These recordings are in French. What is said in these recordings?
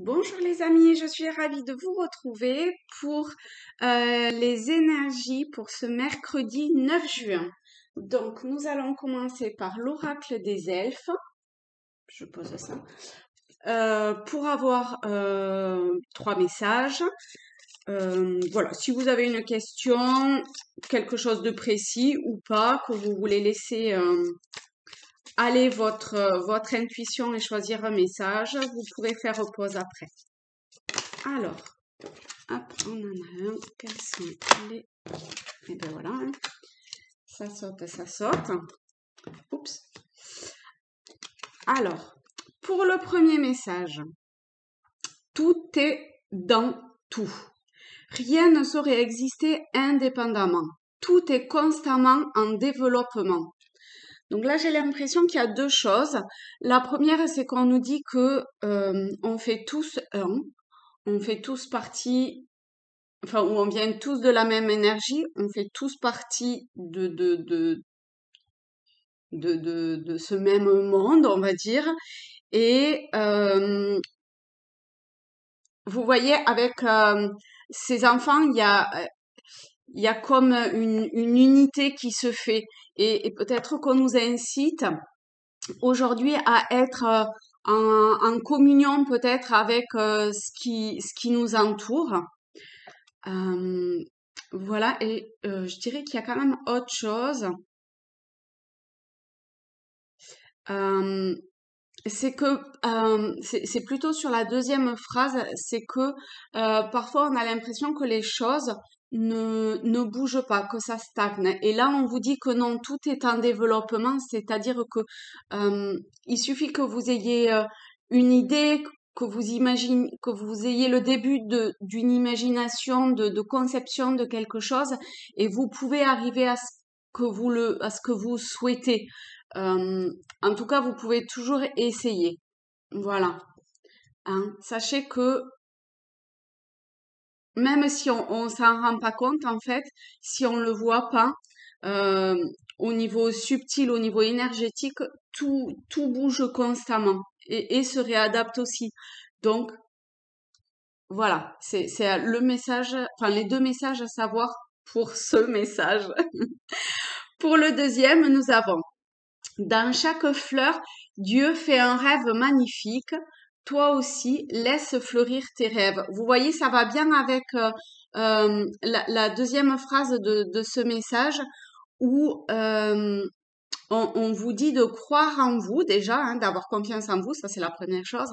Bonjour les amis, je suis ravie de vous retrouver pour les énergies pour ce mercredi 9 juin. Donc nous allons commencer par l'oracle des elfes. Je pose ça. Pour avoir 3 messages. Voilà, si vous avez une question, quelque chose de précis ou pas, que vous voulez laisser aller votre intuition et choisir un message, vous pourrez faire pause après. Alors, hop, on en a un. Quels sont les... Et ben voilà, hein. Ça saute, ça saute. Oups. Alors, pour le premier message, tout est dans tout. Rien ne saurait exister indépendamment. Tout est constamment en développement. Donc là, j'ai l'impression qu'il y a deux choses. La première, c'est qu'on nous dit que on fait tous un, on fait tous partie, enfin, où on vient tous de la même énergie, on fait tous partie de ce même monde, on va dire. Et vous voyez, avec ces enfants, il y a comme une unité qui se fait. Et peut-être qu'on nous incite aujourd'hui à être en communion peut-être avec ce qui nous entoure. Voilà, et je dirais qu'il y a quand même autre chose. C'est que c'est plutôt sur la deuxième phrase, c'est que parfois on a l'impression que les choses ne bougent pas, que ça stagne. Et là, on vous dit que non, tout est en développement, c'est-à-dire que il suffit que vous ayez une idée, que vous ayez le début d'une imagination, de conception de quelque chose, et vous pouvez arriver à à ce que vous souhaitez. En tout cas, vous pouvez toujours essayer. Voilà. Hein. Sachez que même si on s'en rend pas compte, en fait, si on le voit pas, euh, au niveau subtil, au niveau énergétique, tout bouge constamment et se réadapte aussi. Donc, voilà, c'est le message, enfin les deux messages à savoir pour ce message. Pour le deuxième, nous avons: dans chaque fleur, Dieu fait un rêve magnifique. Toi aussi, laisse fleurir tes rêves. Vous voyez, ça va bien avec la deuxième phrase de ce message où on vous dit de croire en vous déjà, hein, d'avoir confiance en vous, ça c'est la première chose.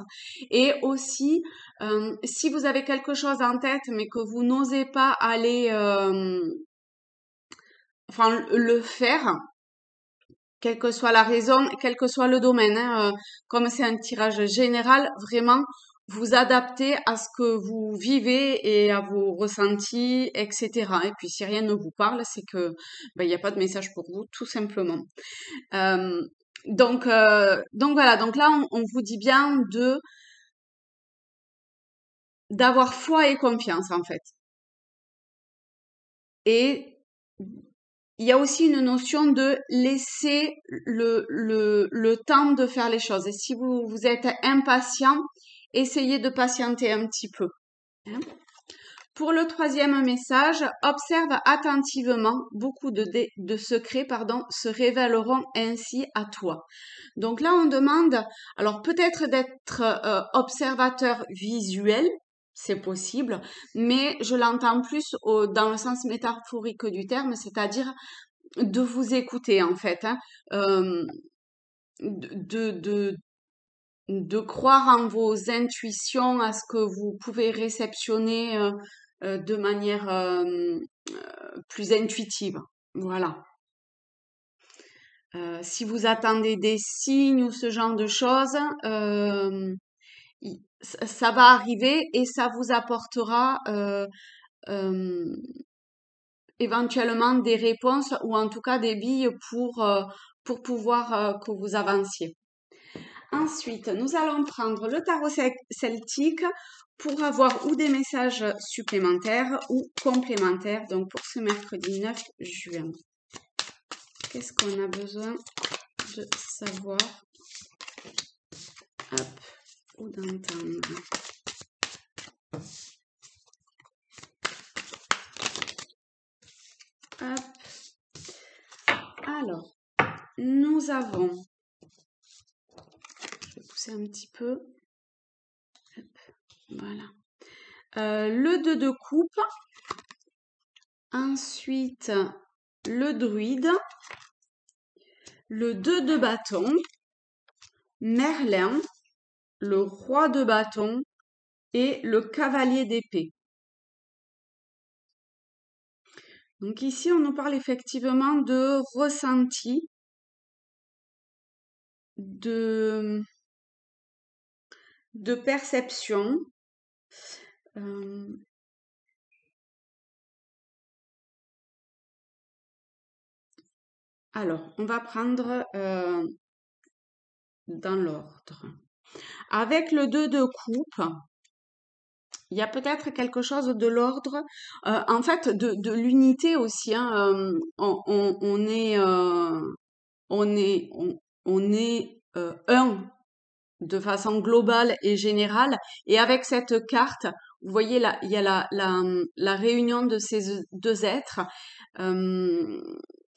Et aussi, si vous avez quelque chose en tête mais que vous n'osez pas aller, enfin le faire, quelle que soit la raison, quel que soit le domaine, hein, comme c'est un tirage général, vraiment vous adaptez à ce que vous vivez et à vos ressentis, etc. Et puis si rien ne vous parle, c'est que ben, il n'y a pas de message pour vous, tout simplement. Euh, donc voilà, donc là on vous dit bien d'avoir foi et confiance en fait. Et il y a aussi une notion de laisser le temps de faire les choses. Et si vous êtes impatient, essayez de patienter un petit peu. Hein. Pour le troisième message, observe attentivement. Beaucoup de secrets, se révéleront ainsi à toi. Donc là, on demande, alors peut-être d'être observateur visuel, c'est possible, mais je l'entends plus dans le sens métaphorique du terme, c'est-à-dire de vous écouter en fait, hein, euh, de, de, de croire en vos intuitions, à ce que vous pouvez réceptionner de manière plus intuitive. Voilà. Si vous attendez des signes ou ce genre de choses, ça va arriver et ça vous apportera euh, éventuellement des réponses ou en tout cas des billes pour pouvoir que vous avanciez. Ensuite, nous allons prendre le tarot celtique pour avoir ou des messages supplémentaires ou complémentaires. Donc pour ce mercredi 9 juin, qu'est-ce qu'on a besoin de savoir, hop, ou d'entendre? Hop. Alors, nous avons, je vais pousser un petit peu, hop, voilà, le 2 de coupe, ensuite le druide, le 2 de bâton, Merlin, le roi de bâton et le cavalier d'épée. Donc ici, on nous parle effectivement de ressenti, de perception. Alors, on va prendre dans l'ordre. Avec le 2 de coupe, il y a peut-être quelque chose de l'ordre, en fait, de l'unité aussi. Hein, on est, on est un de façon globale et générale. Et avec cette carte, vous voyez là, il y a la réunion de ces deux êtres. Euh,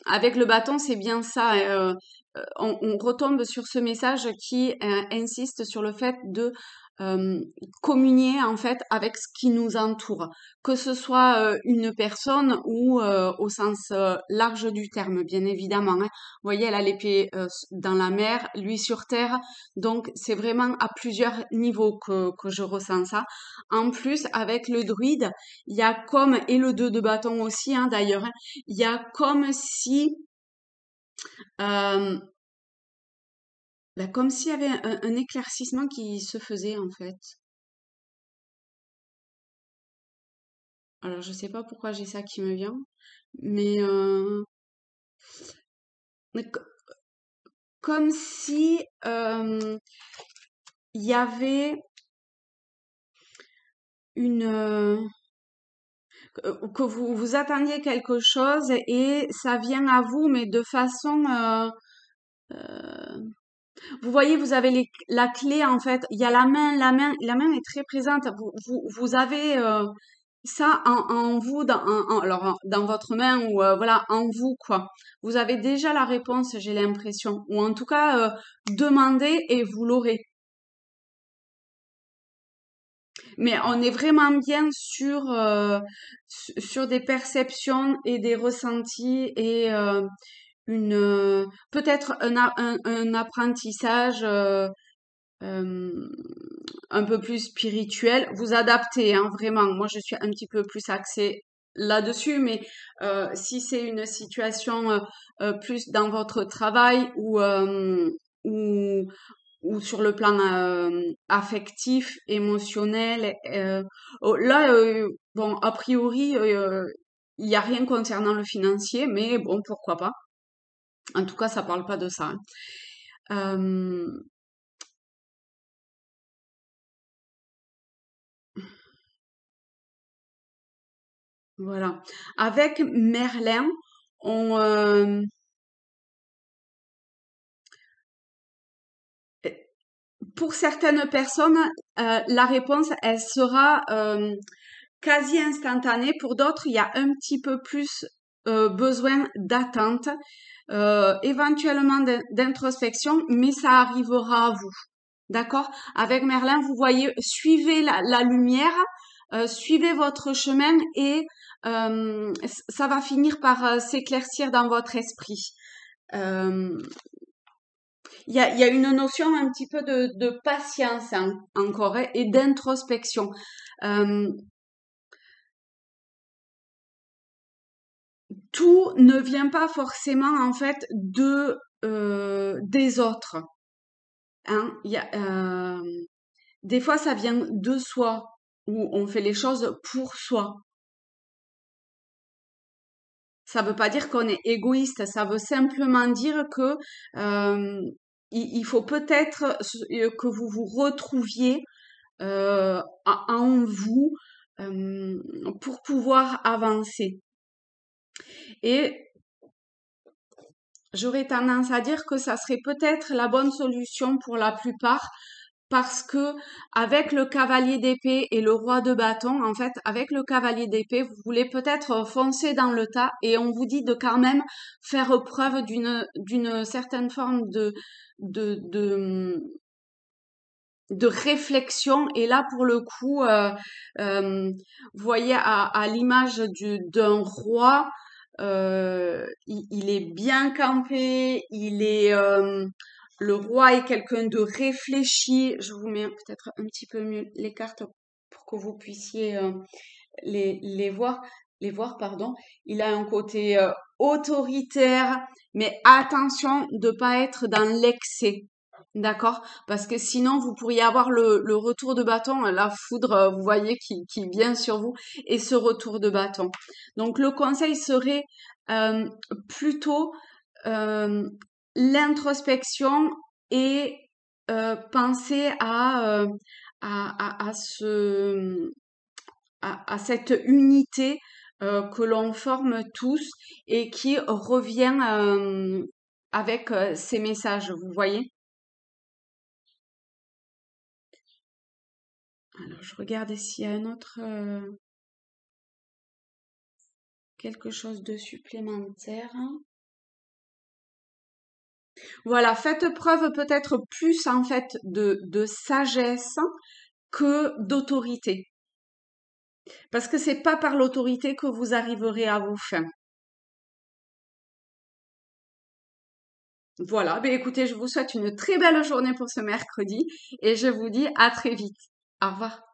avec le bâton, c'est bien ça. On retombe sur ce message qui insiste sur le fait de euh, communier en fait avec ce qui nous entoure, que ce soit une personne ou au sens large du terme, bien évidemment. Hein. Vous voyez, elle a l'épée dans la mer, lui sur terre, donc c'est vraiment à plusieurs niveaux que je ressens ça. En plus, avec le druide, il y a comme, et le 2 de bâton aussi hein, d'ailleurs, hein, il y a comme si euh, comme s'il y avait un éclaircissement qui se faisait en fait. Alors je sais pas pourquoi j'ai ça qui me vient, mais mais comme si il y avait une que vous attendiez quelque chose et ça vient à vous, mais de façon vous voyez, vous avez la clé en fait. Il y a la main est très présente. Vous avez ça en vous, alors dans votre main ou voilà en vous quoi. Vous avez déjà la réponse, j'ai l'impression, ou en tout cas demandez et vous l'aurez. Mais on est vraiment bien sur des perceptions et des ressentis et une peut-être un apprentissage euh, un peu plus spirituel. Vous adaptez, hein, vraiment. Moi, je suis un petit peu plus axée là-dessus, mais si c'est une situation plus dans votre travail ou ou sur le plan affectif, émotionnel, là, bon, a priori, il n'y a rien concernant le financier, mais bon, pourquoi pas. En tout cas, ça parle pas de ça. Hein. Voilà. Avec Merlin, on, pour certaines personnes, la réponse, elle sera quasi instantanée. Pour d'autres, il y a un petit peu plus besoin d'attente, éventuellement d'introspection, mais ça arrivera à vous. D'accord? Avec Merlin, vous voyez, suivez la lumière, suivez votre chemin et ça va finir par s'éclaircir dans votre esprit. Euh, il y a une notion un petit peu de patience hein, encore hein, et d'introspection. Euh, tout ne vient pas forcément en fait des autres. Hein. Des fois, ça vient de soi, où on fait les choses pour soi. Ça veut pas dire qu'on est égoïste, ça veut simplement dire que euh, il faut peut-être que vous vous retrouviez en vous pour pouvoir avancer. Et j'aurais tendance à dire que ça serait peut-être la bonne solution pour la plupart parce que avec le cavalier d'épée et le roi de bâton, en fait, avec le cavalier d'épée, vous voulez peut-être foncer dans le tas et on vous dit de quand même faire preuve d'une certaine forme de, de, de réflexion. Et là, pour le coup, vous voyez à l'image d'un roi, il est bien campé, le roi est quelqu'un de réfléchi. Je vous mets peut-être un petit peu mieux les cartes pour que vous puissiez les voir, pardon. Il a un côté autoritaire, mais attention de pas être dans l'excès. D'accord? Parce que sinon, vous pourriez avoir le retour de bâton, la foudre, vous voyez, qui vient sur vous, et ce retour de bâton. Donc, le conseil serait euh, plutôt euh, l'introspection et penser à cette unité que l'on forme tous et qui revient avec ces messages, vous voyez? Alors, je regarde s'il y a un autre, quelque chose de supplémentaire. Voilà, faites preuve peut-être plus en fait de sagesse que d'autorité. Parce que c'est pas par l'autorité que vous arriverez à vos fins. Voilà, ben écoutez, je vous souhaite une très belle journée pour ce mercredi et je vous dis à très vite. Au revoir.